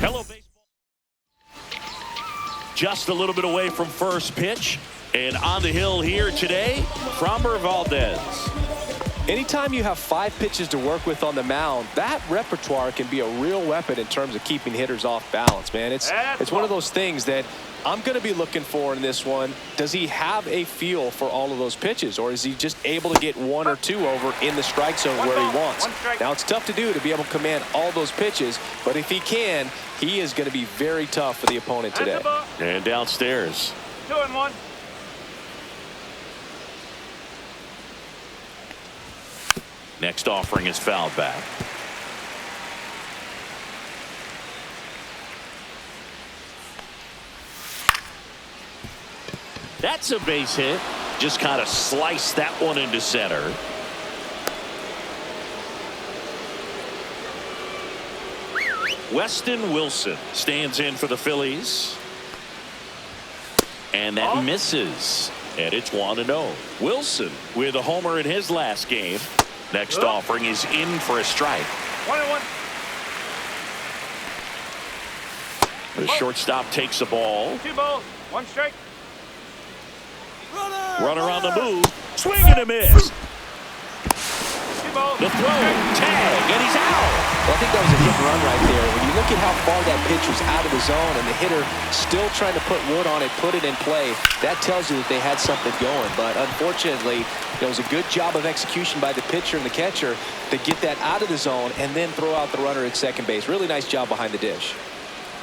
Hello, baseball. Just a little bit away from first pitch. And on the hill here today, Framber Valdez. Anytime you have 5 pitches to work with on the mound, that repertoire can be a real weapon in terms of keeping hitters off balance, man. It's one of those things that I'm going to be looking for in this one. Does he have a feel for all of those pitches, or is he just able to get 1 or 2 over in the strike zone where he wants? Now, it's tough to do to be able to command all those pitches, but if he can, he is going to be very tough for the opponent today. And downstairs. 2-1. Next offering is fouled back. That's a base hit. Just kind of sliced that one into center. Weston Wilson stands in for the Phillies. And that misses. And it's 1-0. Wilson with a homer in his last game. Next offering is in for a strike. 1-1. The shortstop takes the ball. 2 balls, 1 strike. Runner on the move. Swing and a miss. 2 balls. The throw. Tag. And he's out. Well, I think that was a hit and run right there. When you look at how far that pitch was out of the zone and the hitter still trying to put wood on it, put it in play, that tells you that they had something going. But unfortunately, it was a good job of execution by the pitcher and the catcher to get that out of the zone and then throw out the runner at second base. Really nice job behind the dish.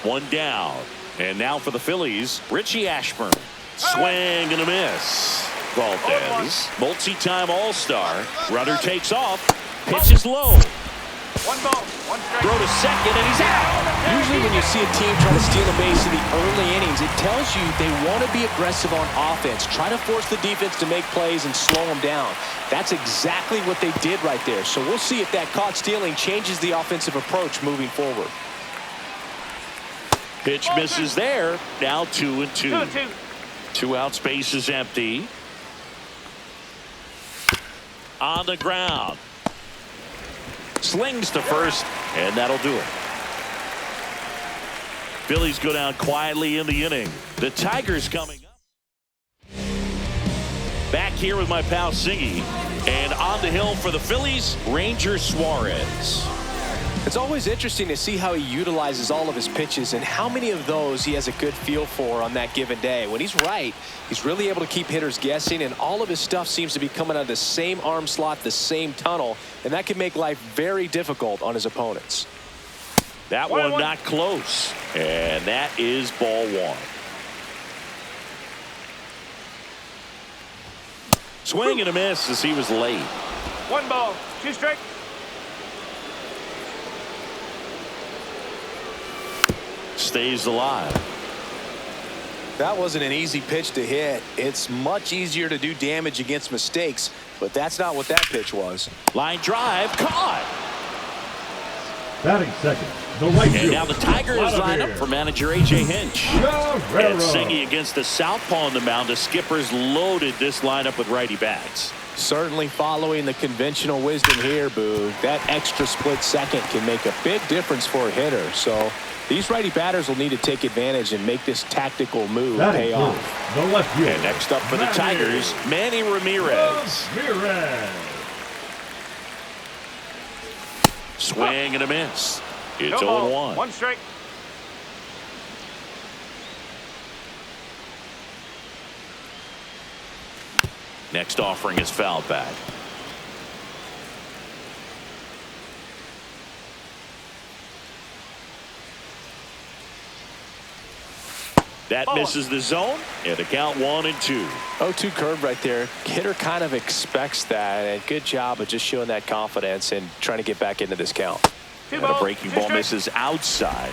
1 down. And now for the Phillies, Richie Ashburn. Swing and a miss. Valdez, multi-time All-Star. Runner takes off. Pitch is low. 1 ball, 1 strike. Throw to second, and he's out. Usually when you see a team try to steal a base in the early innings, it tells you they want to be aggressive on offense. Try to force the defense to make plays and slow them down. That's exactly what they did right there. So we'll see if that caught stealing changes the offensive approach moving forward. Pitch misses there. Now 2-2. 2-2. 2 out, space is empty. On the ground. Slings to first, and that'll do it. Phillies go down quietly in the inning. The Tigers coming up. Back here with my pal Singy, and on the hill for the Phillies, Ranger Suarez. It's always interesting to see how he utilizes all of his pitches and how many of those he has a good feel for on that given day. When he's right, he's really able to keep hitters guessing, and all of his stuff seems to be coming out of the same arm slot, the same tunnel, and that can make life very difficult on his opponents. That one not close, and that is ball 1. Swing and a miss as he was late. 1 ball, 2 strike. Stays alive. That wasn't an easy pitch to hit. It's much easier to do damage against mistakes, but that's not what that pitch was. Line drive, caught. Batting second, the right And fielder, now the Tigers line up for manager A.J. Hinch. And Singy against the southpaw on the mound. The Skippers loaded this lineup with righty bats. Certainly following the conventional wisdom here, Boo. That extra split second can make a big difference for a hitter. So these righty batters will need to take advantage and make this tactical move pay off. The left fielder. And next up for the Tigers, Manny Ramirez. Swing and a miss. It's 0-1. 1 strike. Next offering is fouled back. That misses the zone, and the count 1-2. 0-2 curve right there. Hitter kind of expects that, and good job of just showing that confidence and trying to get back into this count. And a breaking ball misses outside.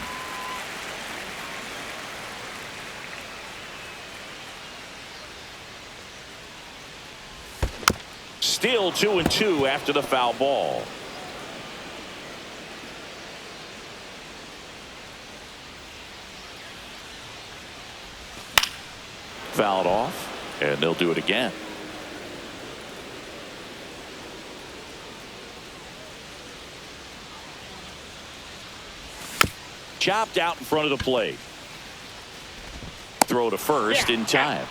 Still 2-2 after the foul ball. Fouled off, and they'll do it again. Chopped out in front of the plate. Throw to first in time.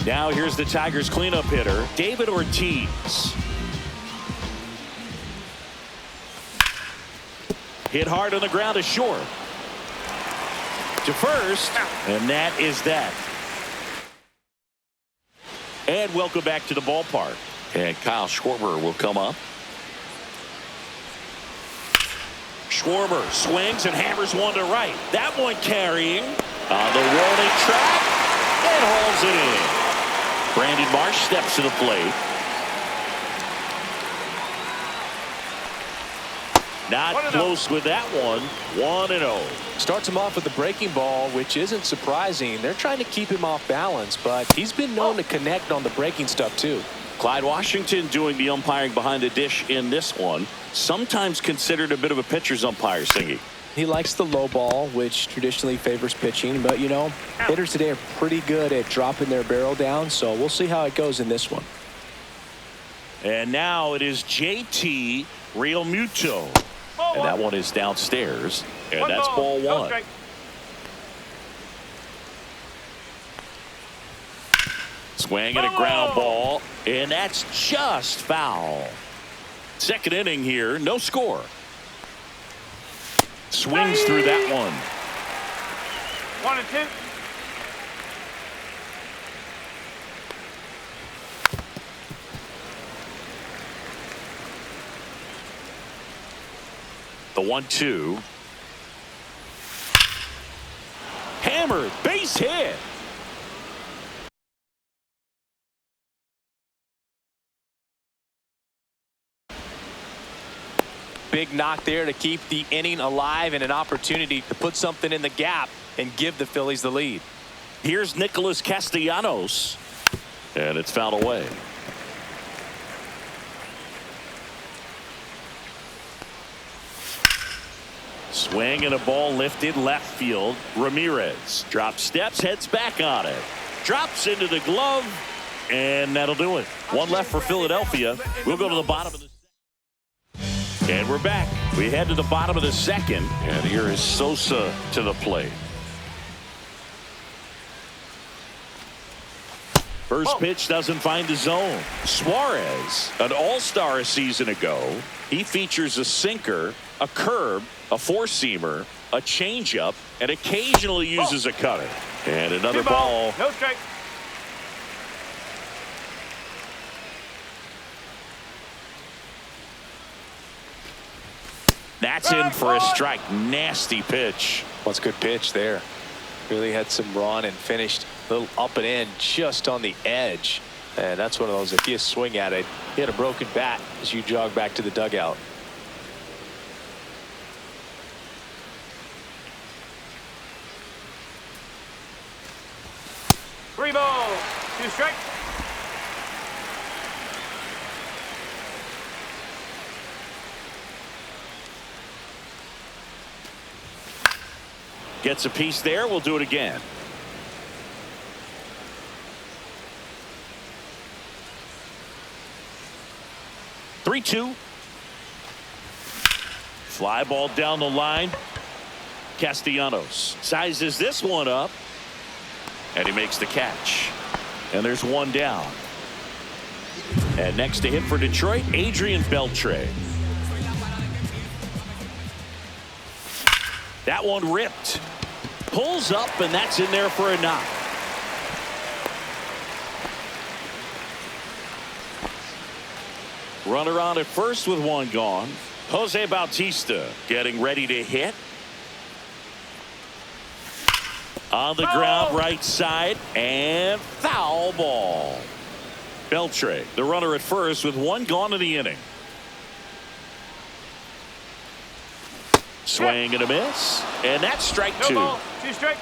Now here's the Tigers cleanup hitter, David Ortiz. Hit hard on the ground to short. To first, and that is that. And welcome back to the ballpark. And Kyle Schwarber will come up. Schwarber swings and hammers one to right. That one carrying on the rolling track and hauls it in. Brandon Marsh steps to the plate. Not close with that one. 1-0. Starts him off with the breaking ball, which isn't surprising. They're trying to keep him off balance, but he's been known to connect on the breaking stuff too. Clyde Washington doing the umpiring behind the dish in this one. Sometimes considered a bit of a pitcher's umpire, Singy. He likes the low ball, which traditionally favors pitching, but you know, hitters today are pretty good at dropping their barrel down, so we'll see how it goes in this one. And now it is JT Realmuto. And that one is downstairs, and that's ball one. Swing and a ground ball, and that's just foul. Second inning here, no score. Swings through that one. 1-2. The 1-2. Hammered, base hit. Big knock there to keep the inning alive and an opportunity to put something in the gap and give the Phillies the lead. Here's Nicholas Castellanos, and it's fouled away. Swing and a ball lifted left field. Ramirez drops steps, heads back on it. Drops into the glove, and that'll do it. One left for Philadelphia. We'll go to the bottom of the second. And we're back. We head to the bottom of the second, and here is Sosa to the plate. First pitch doesn't find the zone. Suarez, an all-star a season ago. He features a sinker, a curve, a four-seamer, a changeup, and occasionally uses a cutter. And another ball. No strike. That's in for a strike. Nasty pitch. What's a good pitch there? Really had some run and finished a little up and in just on the edge. And that's one of those, if you swing at it, you hit a broken bat as you jog back to the dugout. Three balls, two strikes. Gets a piece there. We'll do it again. Three-two. Fly ball down the line. Castellanos sizes this one up, and he makes the catch. And there's one down. And next to hit for Detroit, Adrian Beltre. That one ripped. Pulls up, and that's in there for a knock. Runner on at first with one gone. Jose Bautista getting ready to hit. On the ground, right side, and foul ball. Beltre, the runner at first with one gone in the inning. Swing and a miss, and that's strike two. No ball, two strike.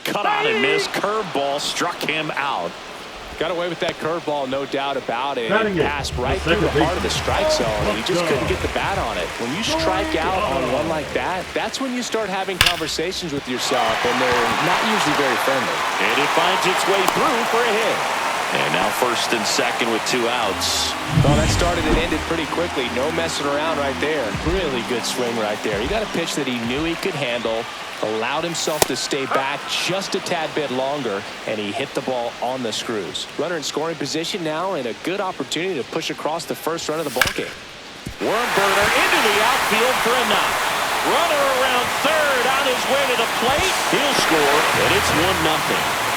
Cut on and miss. Curveball struck him out. Got away with that curveball, no doubt about it. Batting It it, passed right the through the second heart of the strike zone, and he just couldn't get the bat on it. When you strike out on one like that, that's when you start having conversations with yourself, and they're not usually very friendly. And it finds its way through for a hit. And now first and second with 2 outs. Well, that started and ended pretty quickly. No messing around right there. Really good swing right there. He got a pitch that he knew he could handle, allowed himself to stay back just a tad bit longer, and he hit the ball on the screws. Runner in scoring position now, and a good opportunity to push across the first run of the ballgame. Worm burner into the outfield for a knock. Runner around third on his way to the plate. He'll score, and it's 1-0.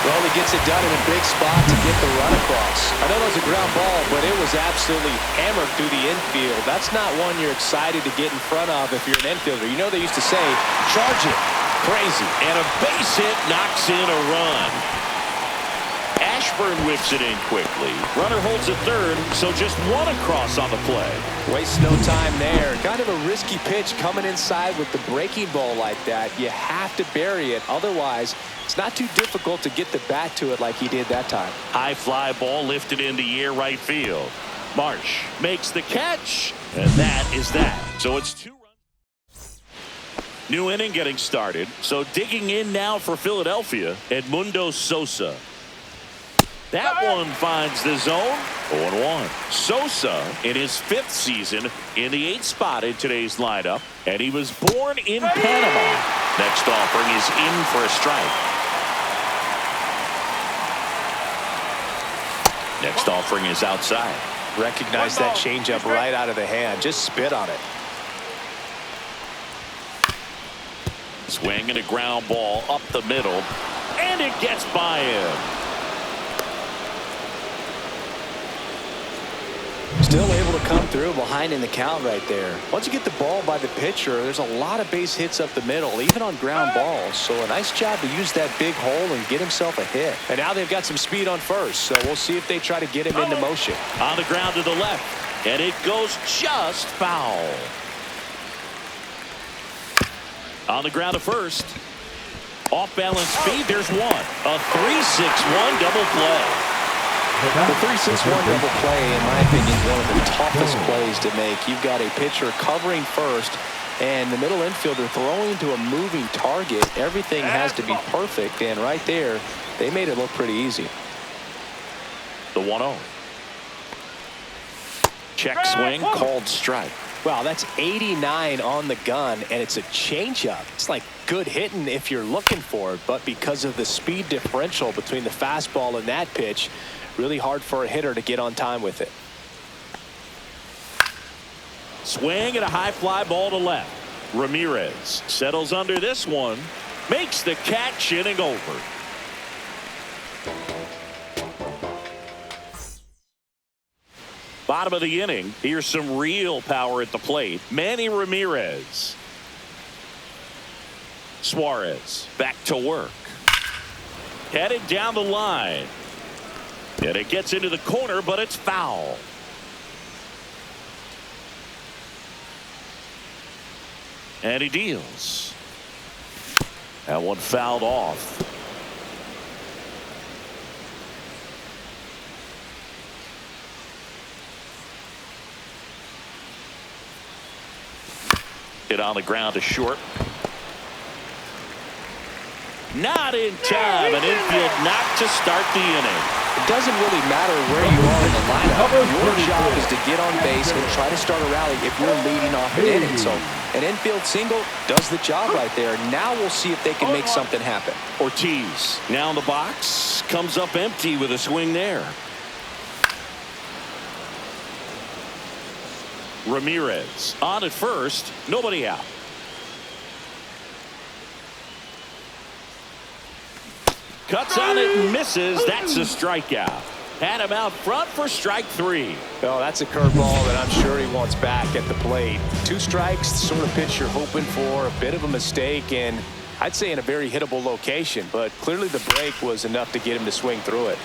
Well, he gets it done in a big spot to get the run across. I know that was a ground ball, but it was absolutely hammered through the infield. That's not one you're excited to get in front of if you're an infielder. You know they used to say, charge it. Crazy. And a base hit knocks in a run. Ashburn whips it in quickly. Runner holds at third, so just 1 across on the play. Wastes no time there. Kind of a risky pitch coming inside with the breaking ball like that. You have to bury it. Otherwise, it's not too difficult to get the bat to it like he did that time. High fly ball lifted into the air right field. Marsh makes the catch, and that is that. So it's 2 runs. New inning getting started. So digging in now for Philadelphia, Edmundo Sosa. That one finds the zone. 0-1. Sosa in his 5th season in the 8th spot in today's lineup, and he was born in Panama. Next offering is in for a strike. Next offering is outside. Recognize that changeup right out of the hand. Just spit on it. Swing and a ground ball up the middle, and it gets by him. Still able to come through behind in the count right there. Once you get the ball by the pitcher, there's a lot of base hits up the middle, even on ground balls. So a nice job to use that big hole and get himself a hit. And now they've got some speed on first, so we'll see if they try to get him into motion. On the ground to the left, and it goes just foul. On the ground to first. Off balance speed, there's one. A 3-6-1 double play. The 3-6-1 double play, in my opinion, is one of the toughest plays to make. You've got a pitcher covering first, and the middle infielder throwing to a moving target. Everything has to be perfect, and right there, they made it look pretty easy. The 1-0. Check swing, called strike. Wow, that's 89 on the gun, and it's a changeup. It's like good hitting if you're looking for it, but because of the speed differential between the fastball and that pitch, really hard for a hitter to get on time with it. Swing and a high fly ball to left. Ramirez settles under this one, makes the catch, inning over. Bottom of the inning. Here's some real power at the plate. Manny Ramirez. Suarez back to work. Headed down the line. And it gets into the corner, but it's foul. And he deals. That one fouled off. Hit on the ground to short. Not in time. An infield knock to start the inning. It doesn't really matter where you are in the lineup. Your job is to get on base and try to start a rally if you're leading off an inning. So an infield single does the job right there. Now we'll see if they can make something happen. Ortiz now in the box, comes up empty with a swing there. Ramirez on at first, nobody out. Cuts on it and misses. That's a strikeout. Had him out front for strike 3. Oh, that's a curveball that I'm sure he wants back at the plate. 2 strikes, the sort of pitch you're hoping for. A bit of a mistake, and I'd say in a very hittable location, but clearly the break was enough to get him to swing through it.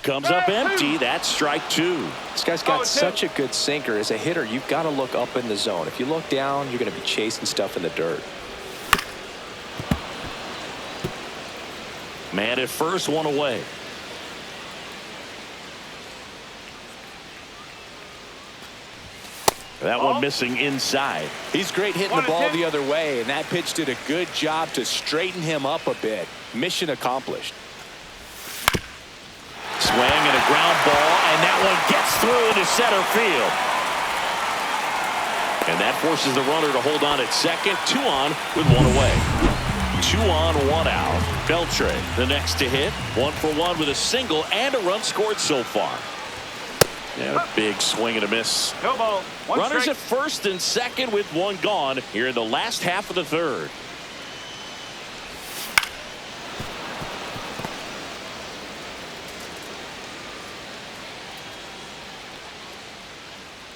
Comes up empty. That's strike two. This guy's got such a good sinker. As a hitter, you've got to look up in the zone. If you look down, you're going to be chasing stuff in the dirt. Man at first, one away. That one missing inside. He's great hitting the ball the other way, and that pitch did a good job to straighten him up a bit. Mission accomplished. Swing and a ground ball, and that one gets through into center field. And that forces the runner to hold on at second. 2 on with 1 away. 2 on, 1 out. Beltre, the next to hit. 1 for 1 with a single and a run scored so far. And a big swing and a miss. No ball. One Runners strike. at first and second with 1 gone here in the last half of the third.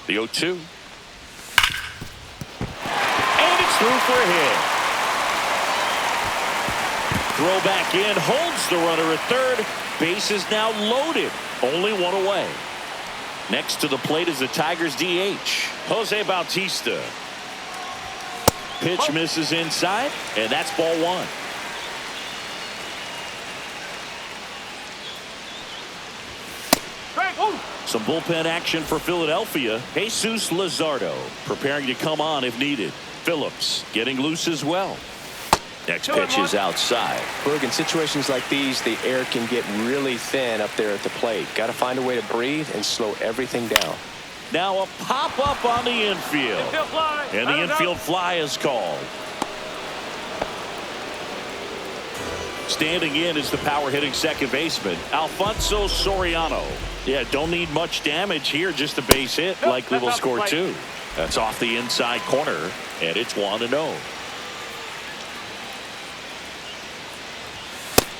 The 0-2. And it's through for a hit. Throw back in, holds the runner at third. Base is now loaded. Only 1 away. Next to the plate is the Tigers DH, Jose Bautista. Pitch misses inside, and that's ball 1. Some bullpen action for Philadelphia. Jesus Luzardo preparing to come on if needed. Phillips getting loose as well. Next pitch is outside. Berg, in situations like these, the air can get really thin up there at the plate. Got to find a way to breathe and slow everything down. Now a pop-up on the infield. And the infield fly is called. Standing in is the power-hitting second baseman, Alfonso Soriano. Yeah, don't need much damage here, just a base hit. Likely will score 2. That's off the inside corner, and it's 1-0.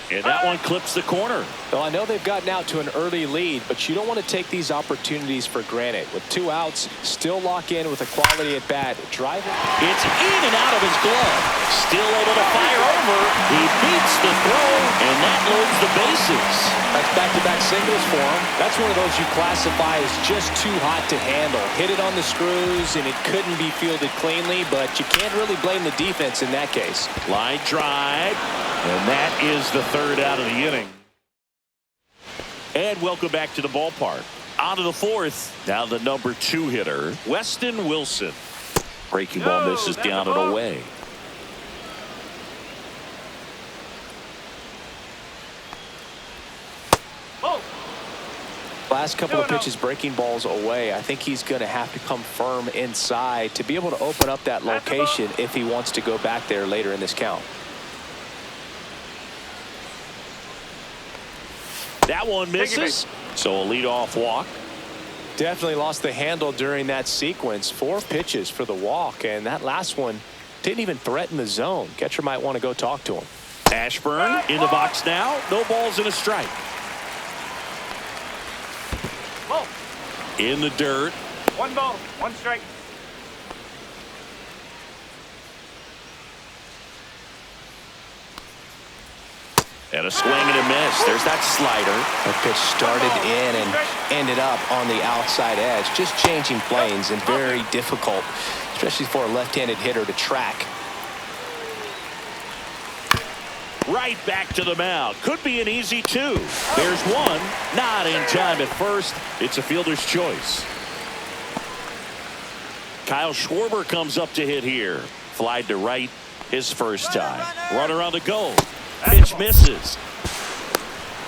And that one clips the corner. Well, I know they've gotten out to an early lead, but you don't want to take these opportunities for granted. With 2 outs, still lock in with a quality at bat. Drive it. It's in and out of his glove. Still able to fire over. He beats the throw, and that loads the bases. That's back-to-back singles for him. That's one of those you classify as just too hot to handle. Hit it on the screws, and it couldn't be fielded cleanly, but you can't really blame the defense in that case. Line drive, and that is the third out of the inning. And welcome back to the ballpark. On to the 4th. Now the number 2 hitter, Weston Wilson. Breaking ball misses down and away. Last couple of pitches breaking balls away. I think he's going to have to come firm inside to be able to open up that location if he wants to go back there later in this count. That one misses, so a leadoff walk. Definitely lost the handle during that sequence. 4 pitches for the walk, and that last one didn't even threaten the zone. Catcher might want to go talk to him. Ashburn in the box now. No balls and a strike. In the dirt. 1 ball, 1 strike. And a swing and a miss. There's that slider. That pitch started in and ended up on the outside edge. Just changing planes and very difficult, especially for a left-handed hitter to track. Right back to the mound. Could be an easy 2. There's 1. Not in time at first. It's a fielder's choice. Kyle Schwarber comes up to hit here. Flied to right his first time. Runner on the go. Pitch misses.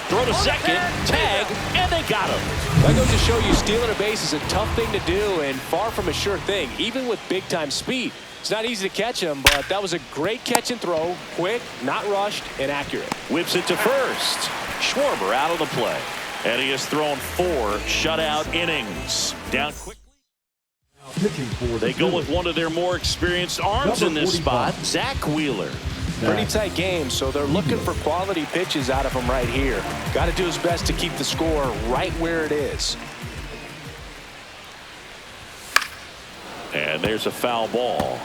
Throw to second. Tag. And they got him. That goes to show you stealing a base is a tough thing to do and far from a sure thing, even with big-time speed. It's not easy to catch him, but that was a great catch and throw. Quick, not rushed, and accurate. Whips it to first. Schwarber out of the play. And he has thrown 4 shutout innings. Down quickly. They go with one of their more experienced arms in this spot, Zach Wheeler. Pretty tight game, so they're looking for quality pitches out of him right here. Got to do his best to keep the score right where it is. And there's a foul ball.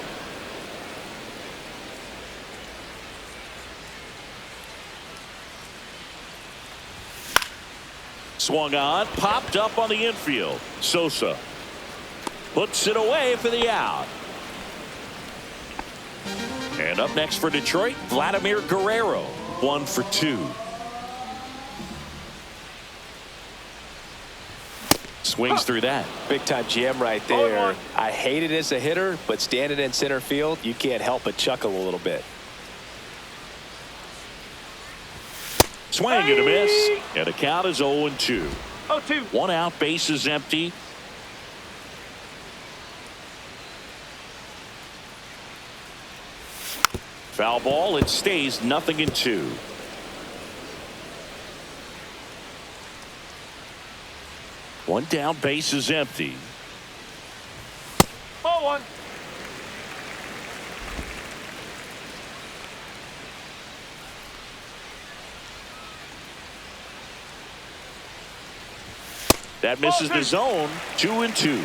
Swung on, popped up on the infield. Sosa puts it away for the out. And up next for Detroit, Vladimir Guerrero, 1 for 2. Swings through that. Big time jam right there. I hate it as a hitter, but standing in center field, you can't help but chuckle a little bit. Swing and a miss. And the count is 0-2. 0-2. 1 out, bases empty. Foul ball. It stays 0-2. One down, bases empty. 0-1. That misses the zone. 2-2.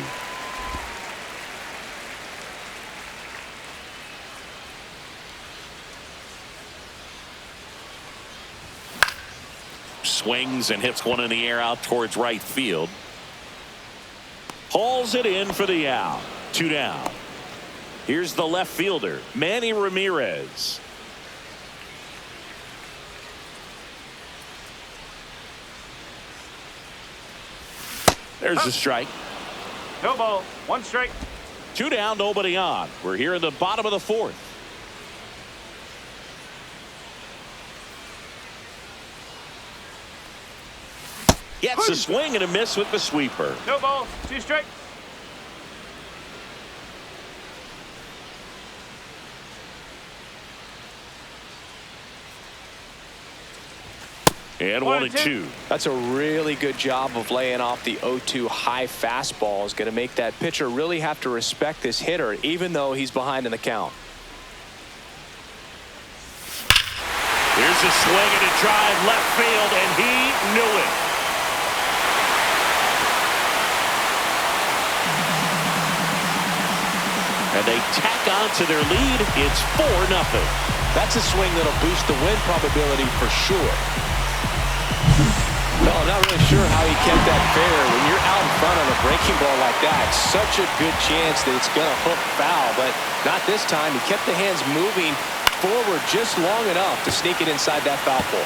Swings and hits one in the air out towards right field. Hauls it in for the out. 2 down. Here's the left fielder, Manny Ramirez. There's the strike. No ball. 1 strike. 2 down, nobody on. We're here in the bottom of the 4th. Gets a swing and a miss with the sweeper. No ball. 2 strike. And 1-2. That's a really good job of laying off the 0-2 high fastball. Is going to make that pitcher really have to respect this hitter, even though he's behind in the count. Here's a swing and a drive left field, and he knew it. And they tack on to their lead. It's 4-0. That's a swing that'll boost the win probability for sure. Well, I'm not really sure how he kept that fair. When you're out in front on a breaking ball like that, such a good chance that it's going to hook foul, but not this time. He kept the hands moving forward just long enough to sneak it inside that foul pole.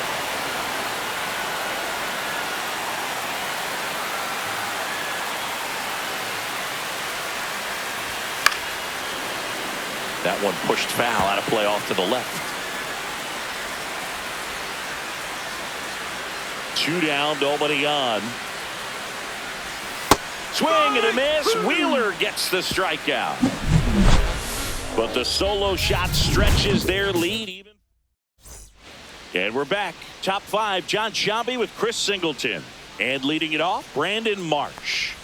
That one pushed foul, out of play off to the left. 2 down, nobody on. Swing and a miss. Wheeler gets the strikeout. But the solo shot stretches their lead even. And we're back. Top 5, John Sciambi with Chris Singleton. And leading it off, Brandon Marsh.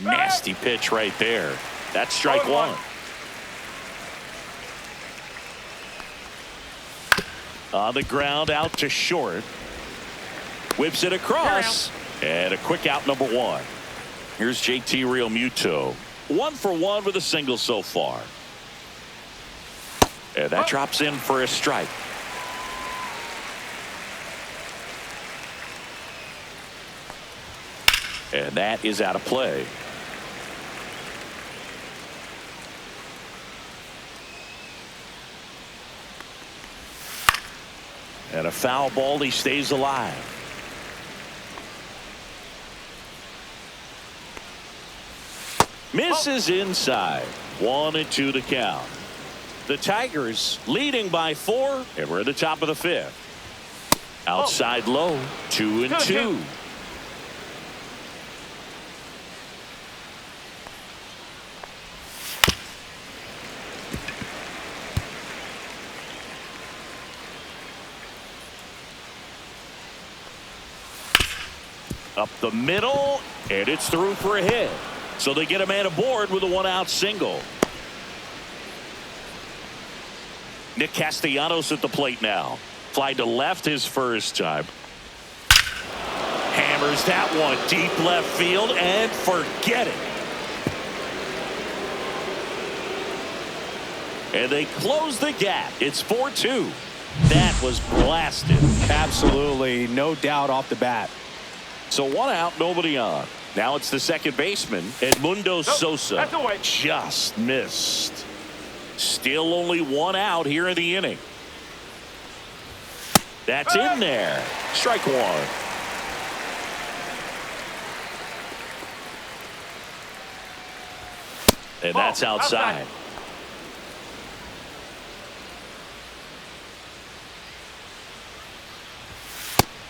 Nasty pitch right there. That's strike 1. On the ground, out to short. Whips it across. And a quick out, number 1. Here's JT Realmuto. 1 for 1 with a single so far. And that drops in for a strike. And that is out of play. And a foul ball, he stays alive. Misses inside. 1-2 to count. The Tigers leading by 4, and we're at the top of the 5th. Outside low, 2-2. Up the middle, and it's through for a hit. So they get a man aboard with a 1-out single. Nick Castellanos at the plate now. Fly to left his first time. Hammers that one deep left field and forget it. And they close the gap. It's 4-2. That was blasted. Absolutely, no doubt off the bat. So 1 out, nobody on. Now it's the second baseman, Edmundo Sosa. That's away. Just missed. Still only 1 out here in the inning. That's in there. Strike 1. And that's outside.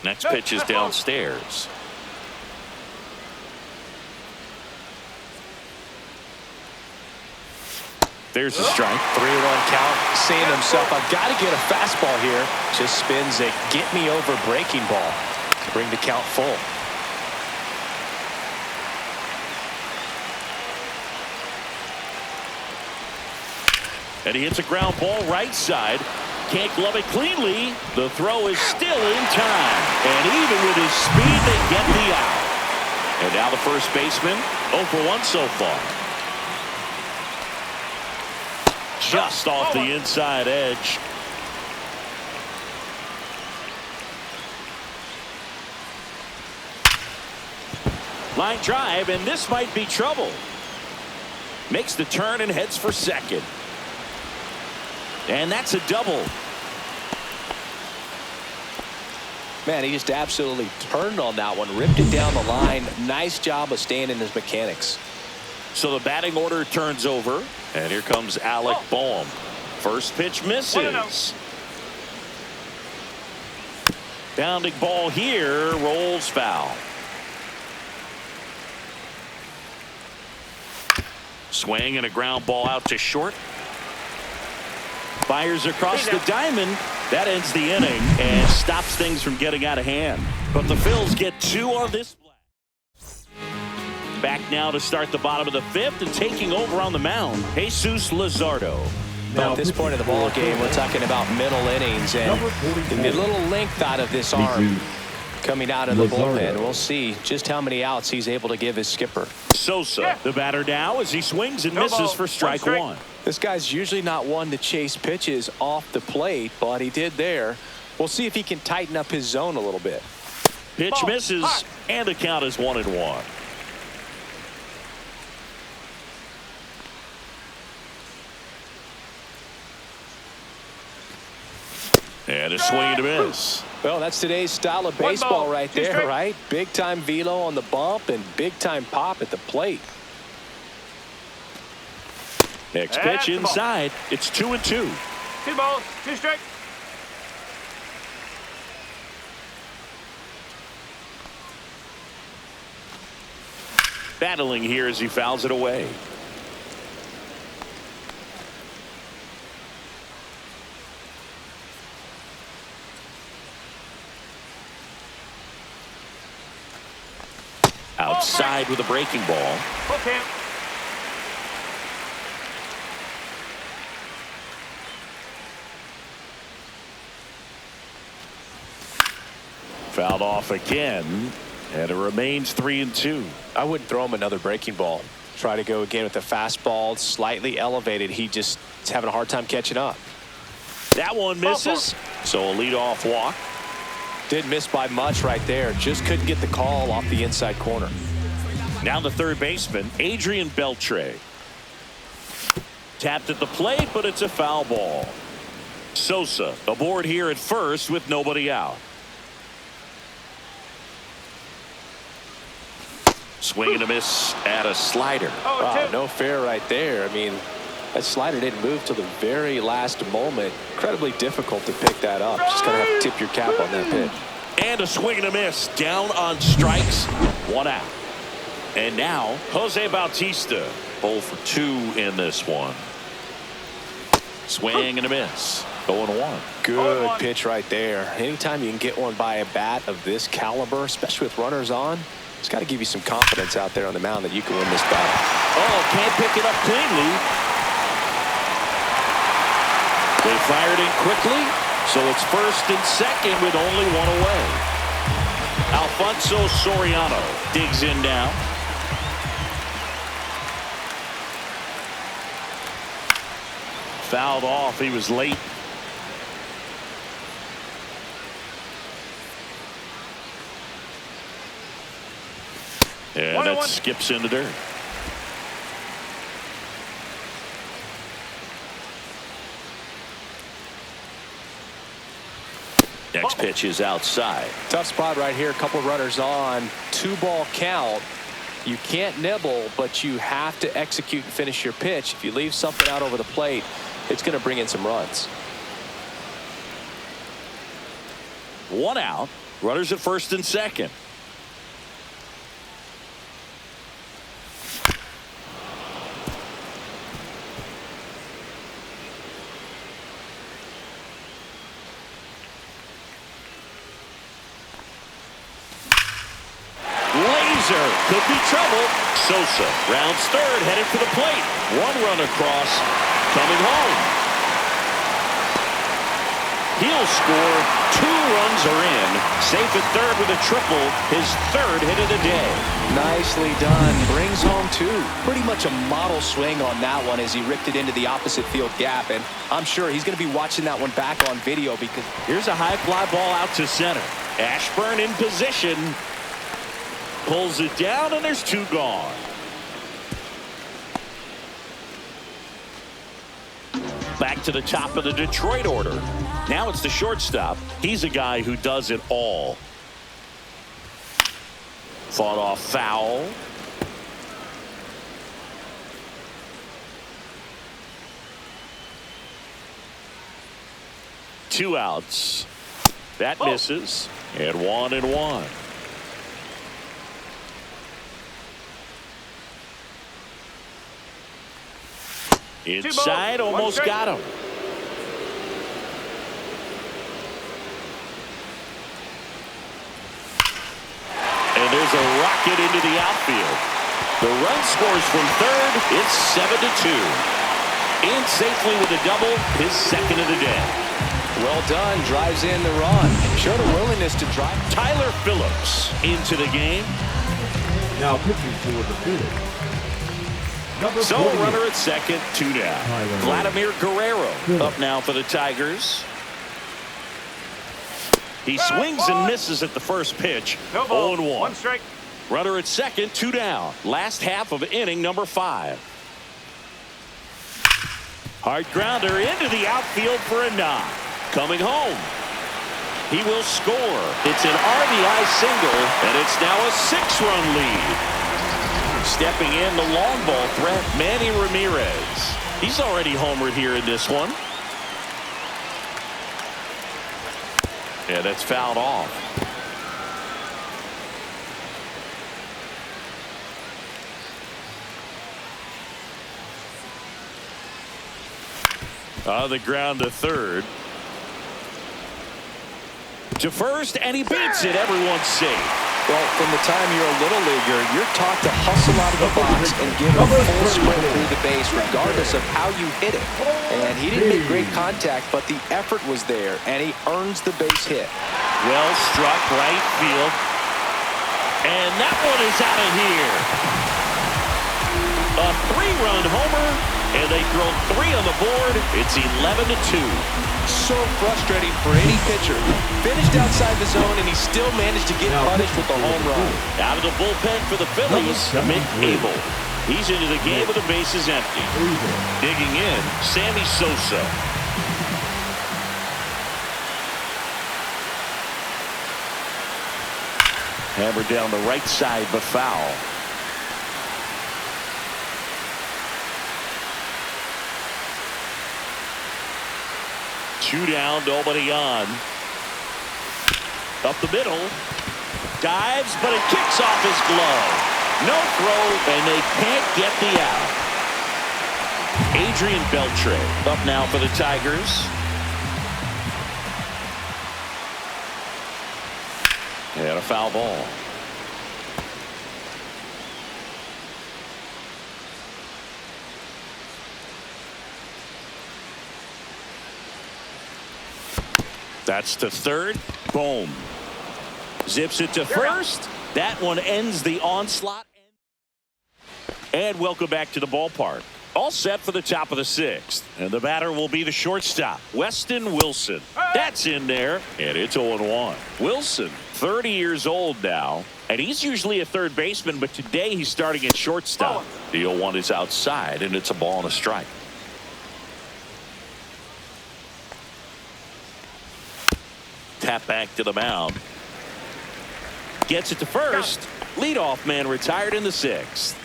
Next pitch is downstairs. There's a strike. 3-1 count. Saying to himself, I've got to get a fastball here. Just spins a get-me-over breaking ball to bring the count full. And he hits a ground ball right side. Can't glove it cleanly. The throw is still in time. And even with his speed, they get the out. And now the first baseman, 0 for 1 so far. Just off the inside edge. Line drive, and this might be trouble. Makes the turn and heads for second. And that's a double. Man, he just absolutely turned on that one. Ripped it down the line. Nice job of staying in his mechanics. So the batting order turns over. And here comes Alec Boehm. First pitch misses. Bounding ball here. Rolls foul. Swing and a ground ball out to short. Fires across the diamond. That ends the inning and stops things from getting out of hand. But the Phils get 2 on this play. Back now to start the bottom of the 5th and taking over on the mound, Jesus Luzardo. Now at this point of the ball game, we're talking about middle innings and the little length out of this arm coming out of the bullpen. We'll see just how many outs he's able to give his skipper. Sosa, the batter now, as he swings and misses for strike 1. This guy's usually not one to chase pitches off the plate, but he did there. We'll see if he can tighten up his zone a little bit. Pitch misses, and the count is 1-1. And a swing and a miss. Well, that's today's style of baseball right there, right? Big-time velo on the bump and big-time pop at the plate. Next pitch inside. It's 2-2. 2 balls, 2 strikes. Battling here as he fouls it away. Outside with a breaking ball. Okay. Fouled off again, and it remains 3-2. I wouldn't throw him another breaking ball. Try to go again with the fastball, slightly elevated. He just is having a hard time catching up. That one misses, so a leadoff walk. Did miss by much right there. Just couldn't get the call off the inside corner. Now the third baseman, Adrian Beltre. Tapped at the plate, but it's a foul ball. Sosa aboard here at first with nobody out. Swing and a miss at a slider. Wow, no fair right there. I mean, that slider didn't move till the very last moment. Incredibly difficult to pick that up. Just gonna have to tip your cap on that pitch. And a swing and a miss. Down on strikes. 1 out. And now Jose Bautista, 0 for 2 in this one. Swing and a miss. 0-1. Good pitch right there. Anytime you can get one by a bat of this caliber, especially with runners on, it's got to give you some confidence out there on the mound that you can win this battle. Oh, can't pick it up cleanly. They fired in quickly, so it's first and second with only 1 away. Alfonso Soriano digs in now. Fouled off. He was late. And that skips into dirt. Next pitch is outside. Tough spot right here. A couple runners on. 2-ball count. You can't nibble, but you have to execute and finish your pitch. If you leave something out over the plate, it's going to bring in some runs. 1 out. Runners at first and second. Could be trouble. Sosa rounds third, headed for the plate. 1 run across, coming home. He'll score. 2 runs are in. Safe at third with a triple. His 3rd hit of the day. Nicely done. Brings home 2. Pretty much a model swing on that one as he ripped it into the opposite field gap. And I'm sure he's going to be watching that one back on video because here's a high fly ball out to center. Ashburn in position. Pulls it down, and there's 2 gone. Back to the top of the Detroit order. Now it's the shortstop. He's a guy who does it all. Fought off foul. Two outs. That misses. And 1-1. Inside, almost got him. And there's a rocket into the outfield. The run scores from third. It's 7-2. In safely with a double, his 2nd of the day. Well done. Drives in the run. Showed a willingness to drive. Tyler Phillips into the game. Now pitching for the Phillies. So a runner at second, 2 down. Vladimir Guerrero up now for the Tigers. He swings and misses at the first pitch. 0-1. 1 strike. Runner at second, 2 down. Last half of inning number 5. Hard grounder into the outfield for a knock. Coming home. He will score. It's an RBI single, and it's now a 6-run lead. Stepping in the long ball threat, Manny Ramirez. He's already homered here in this one. Yeah, that's fouled off. On the ground to third. To first, and he beats it. Everyone's safe. Well, from the time you're a little leaguer, you're taught to hustle out of the box and give a full sprint through the base regardless of how you hit it. And he didn't make great contact, but the effort was there, and he earns the base hit. Well struck, right field. And that one is out of here. A 3-run homer, and they throw 3 on the board. It's 11-2. So frustrating for any pitcher. Finished outside the zone, and he still managed to get punished with the home run. Out of the bullpen for the Phillies, Mick Abel. He's into the game with the bases empty. Digging in, Sammy Sosa. Hammered down the right side, but foul. Two down, nobody on. Up the middle. Dives, but it kicks off his glove. No throw, and they can't get the out. Adrian Beltre up now for the Tigers. And a foul ball. That's to third. Boom. Zips it to first. That one ends the onslaught. And welcome back to the ballpark. All set for the top of the 6th. And the batter will be the shortstop, Weston Wilson. That's in there, and it's 0-1. Wilson, 30 years old now, and he's usually a third baseman, but today he's starting at shortstop. The 0-1 is outside, and it's a ball and a strike. Tap back to the mound. Gets it to first. Leadoff man retired in the 6th.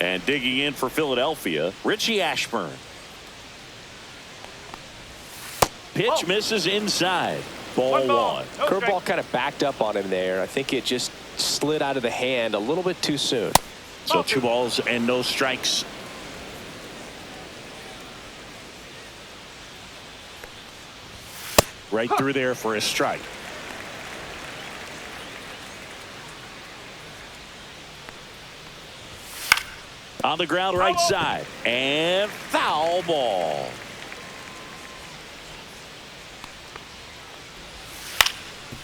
And digging in for Philadelphia, Richie Ashburn. Pitch misses inside. Ball 1. No Curveball kind of backed up on him there. I think it just slid out of the hand a little bit too soon. So 2 balls and no strikes. Right through there for a strike. On the ground right side. And foul ball.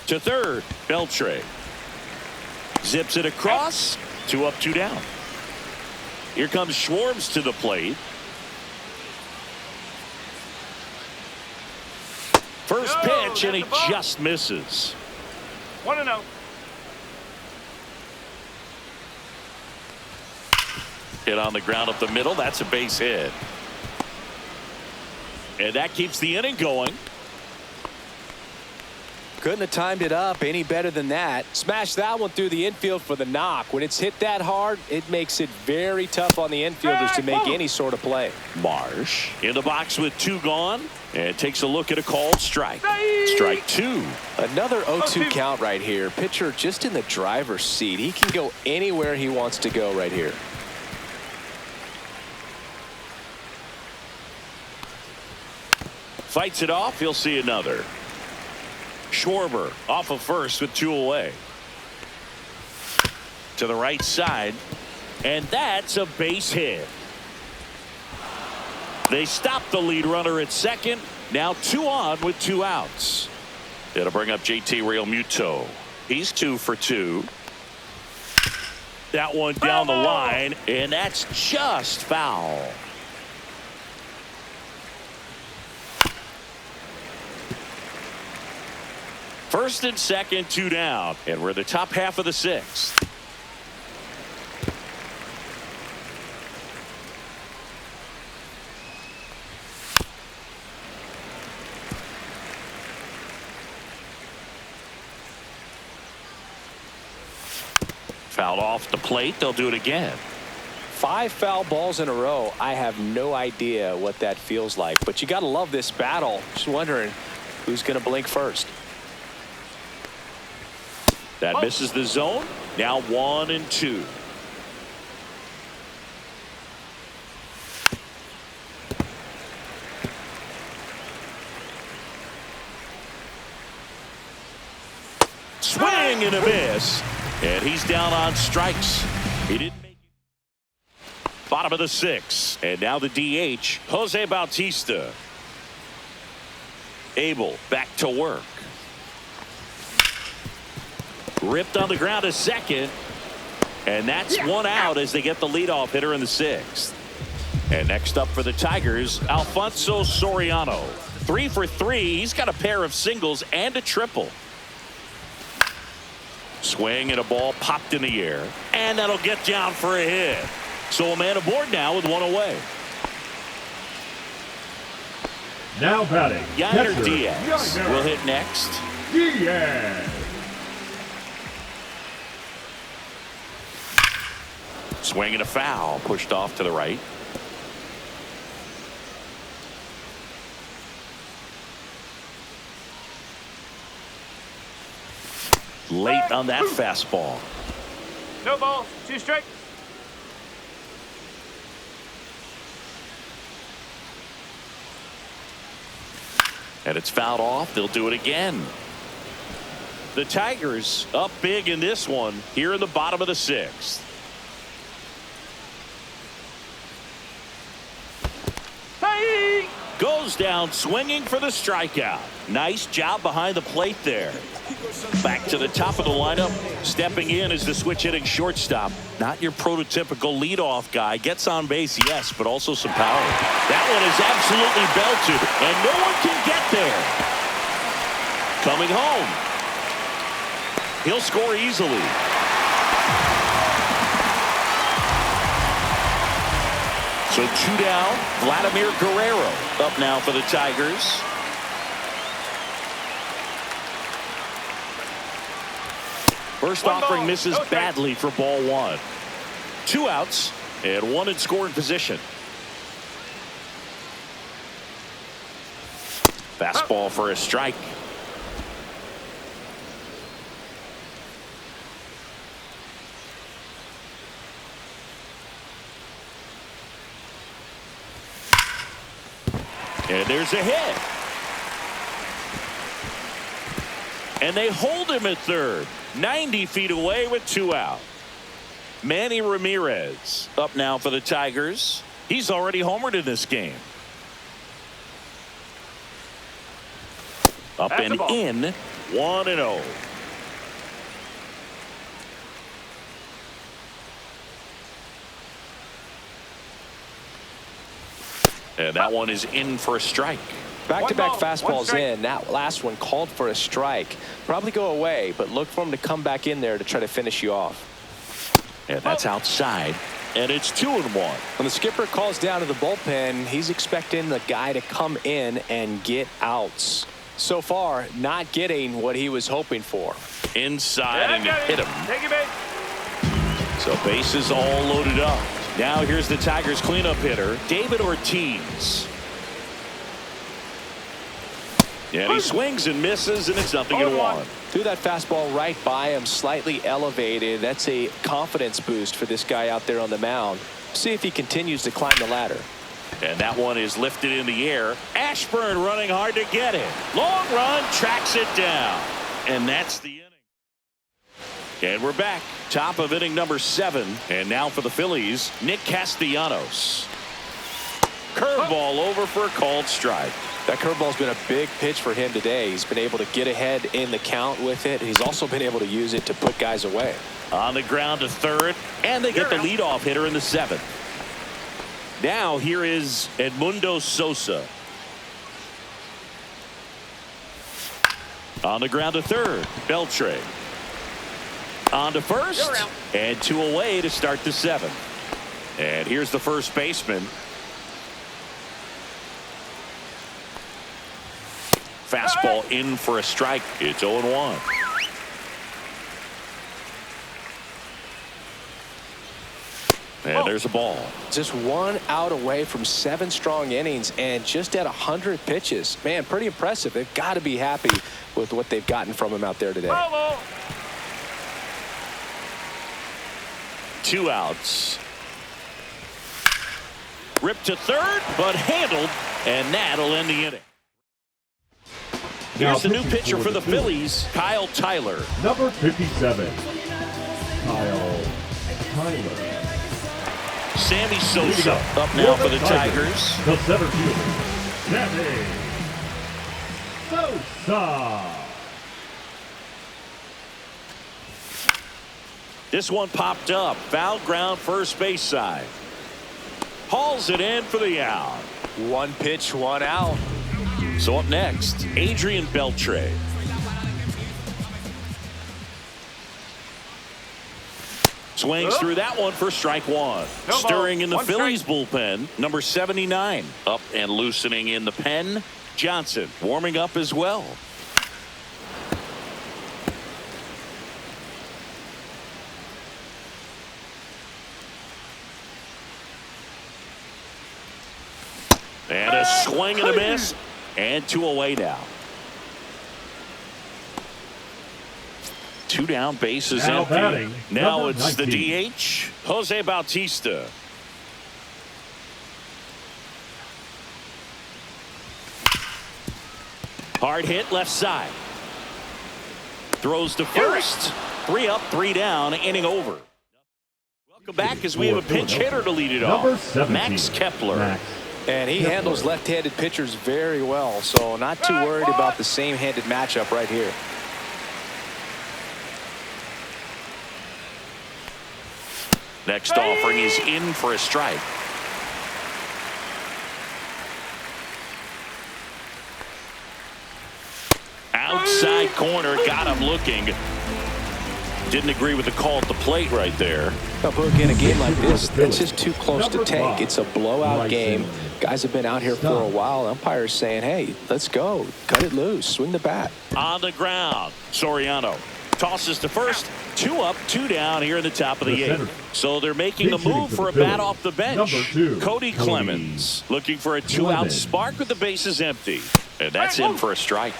To third, Beltre. Zips it across. 2 up, 2 down. Here comes Schwartz to the plate. First pitch, and he just misses. 1-0. Hit on the ground up the middle. That's a base hit. And that keeps the inning going. Couldn't have timed it up any better than that. Smashed that one through the infield for the knock. When it's hit that hard, it makes it very tough on the infielders to make any sort of play. Marsh in the box with 2 gone, and takes a look at a called strike. Strike 2. Another 0-2 count right here. Pitcher just in the driver's seat. He can go anywhere he wants to go right here. Fights it off. He'll see another. Schwarber off of first with 2 away. To the right side. And that's a base hit. They stop the lead runner at second. Now 2 on with 2 outs. It'll bring up JT Realmuto. He's 2 for 2. That one down the line. And that's just foul. First and second, 2 down. And we're in the top half of the 6th. Fouled off the plate. They'll do it again. 5 foul balls in a row. I have no idea what that feels like. But you got to love this battle. Just wondering who's going to blink first. That misses the zone. Now 1 and 2. Swing and a miss. And he's down on strikes. He didn't make it. Bottom of the 6th. And now the DH, Jose Bautista. Abel back to work. Ripped on the ground to second. And that's 1 out as they get the leadoff hitter in the 6th. And next up for the Tigers, Alfonso Soriano. 3 for 3. He's got a pair of singles and a triple. Swing and a ball popped in the air. And that'll get down for a hit. So a man aboard now with 1 away. Now batting, Yainer catcher, Diaz will hit next. Diaz. Swing and a foul, pushed off to the right. Late on that fastball. No balls, 2 strikes. And it's fouled off. They'll do it again. The Tigers up big in this one here in the bottom of the 6th. Hey! Goes Goes down swinging for the strikeout. Nice job behind the plate there. Back to the top of the lineup. Stepping in is the switch hitting shortstop. Not your prototypical leadoff guy. Gets on base, yes, but also some power. That one is absolutely belted, and no one can get there. Coming home. He'll score easily. So 2 down. Vladimir Guerrero up now for the Tigers. First offering misses badly for ball 1. 2 outs and 1 in scoring position. Fastball for a strike. And there's a hit. And they hold him at third. 90 feet away with 2 out. Manny Ramirez up now for the Tigers. He's already homered in this game. Up and in. 1-0. And that one is in for a strike. Back-to-back fastballs in. That last one called for a strike. Probably go away, but look for him to come back in there to try to finish you off. And that's outside. And it's 2-1. When the skipper calls down to the bullpen, he's expecting the guy to come in and get outs. So far, not getting what he was hoping for. Inside and hit him. Take it, so bases all loaded up. Now here's the Tigers cleanup hitter, David Ortiz. And he swings and misses, and it's 0-1. Threw that fastball right by him, slightly elevated. That's a confidence boost for this guy out there on the mound. See if he continues to climb the ladder. And that one is lifted in the air. Ashburn running hard to get it. Long run, tracks it down. And that's the inning. And we're back. Top of inning number 7. And now for the Phillies, Nick Castellanos. Curveball over for a called strike. That curveball's been a big pitch for him today. He's been able to get ahead in the count with it. He's also been able to use it to put guys away. On the ground to third, and they get the leadoff hitter in the 7th. Now here is Edmundo Sosa. On the ground to third, Beltre. On to first, and 2 away to start the 7th. And here's the first baseman. Fastball in for a strike. It's 0-1. And there's a ball. Just 1 out away from 7 strong innings and just at 100 pitches. Man, pretty impressive. They've got to be happy with what they've gotten from him out there today. 2 outs. Ripped to third, but handled, and that'll end the inning. Here's the new pitcher for the Phillies, Kyle Tyler. Number 57, Kyle Tyler. Sammy Sosa up now for the Tigers. The center fielder, Sammy Sosa. This one popped up. Foul ground first base side. Hauls it in for the out. 1 pitch, 1 out. So up next, Adrian Beltre. Swings through that one for strike 1. Stirring in the Phillies bullpen, number 79. Up and loosening in the pen, Johnson warming up as well. And a swing and a miss. And 2 away now. 2 down, bases now empty. batting, Now it's 19. the DH, Jose Bautista. Hard hit left side. Throws to first. 3 up, 3 down, inning over. Welcome back as we have a pinch hitter to lead it off. Number 17, Max Kepler. Max And he handles left-handed pitchers very well, so not too worried about the same-handed matchup right here. Next offering is in for a strike. Outside corner, got him looking. Didn't agree with the call at the plate right there. But in a game like this, it's just too close to take. It's a blowout game. Guys have been out here for a while. Umpires saying, hey, let's go. Cut it loose. Swing the bat. On the ground, Soriano tosses to first. 2 up, 2 down here in the top of the 8th. So they're making a move for a bat off the bench. Cody Clemens looking for a 2-out spark with the bases empty. And that's in for a strike.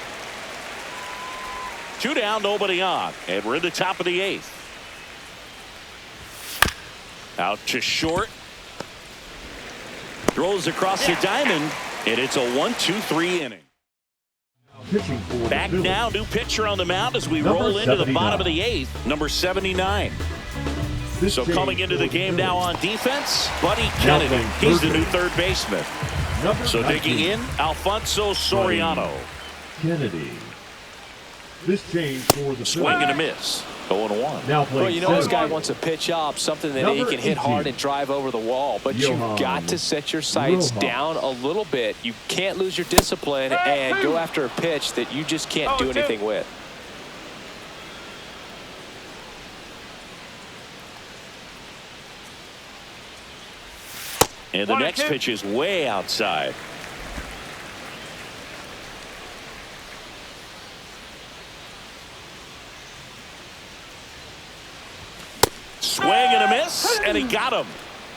2 down, nobody on. And we're in the top of the 8th. Out to short. Throws across the diamond. And it's a 1-2-3 inning. Back now, new pitcher on the mound as we roll into the bottom of the 8th. Number 79. So coming into the game now on defense, Buddy Kennedy. He's the new third baseman. So digging in, Alfonso Soriano. Kennedy. This change for the swing and a miss. 0-1. Well, you know this guy wants to pitch up, something that he can hit hard and drive over the wall. But you've got to set your sights down a little bit. You can't lose your discipline and go after a pitch that you just can't do anything with. And the next pitch is way outside. Swing and a miss, and he got him.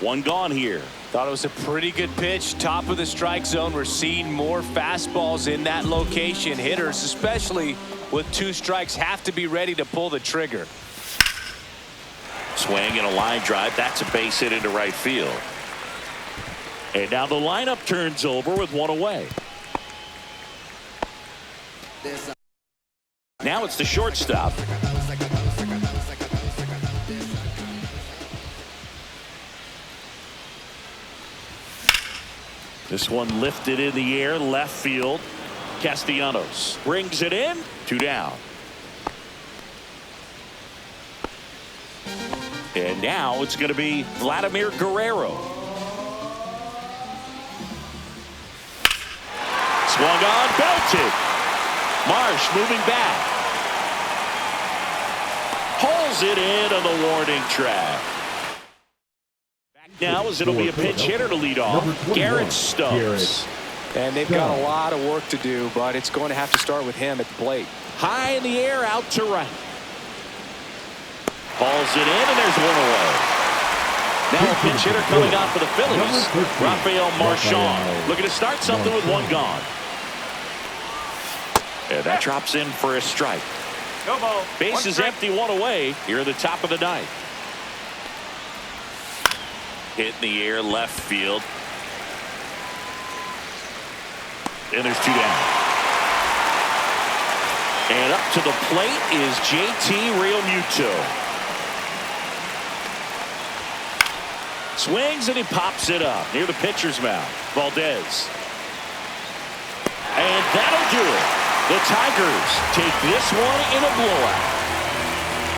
1 gone here. Thought it was a pretty good pitch. Top of the strike zone. We're seeing more fastballs in that location. Hitters, especially with 2 strikes, have to be ready to pull the trigger. Swing and a line drive. That's a base hit into right field. And now the lineup turns over with 1 away. Now it's the shortstop. This one lifted in the air, left field. Castellanos brings it in. 2 down. And now it's going to be Vladimir Guerrero. Swung on, belted. Marsh moving back. Pulls it in on the warning track. Now as it'll be a pinch hitter to lead off. Garrett Stubbs. And they've got a lot of work to do, but it's going to have to start with him at the plate. High in the air, out to right. Hauls it in, and there's 1 away. Now a pinch hitter coming on for the Phillies. Rafael Marchand looking to start something with 1 gone. And that drops in for a strike. No ball. Base is empty, 1 away. Here at the top of the 9th. Hit in the air, left field. And there's 2 down. And up to the plate is JT Realmuto. Swings and he pops it up near the pitcher's mound. Valdez. And that'll do it. The Tigers take this one in a blowout.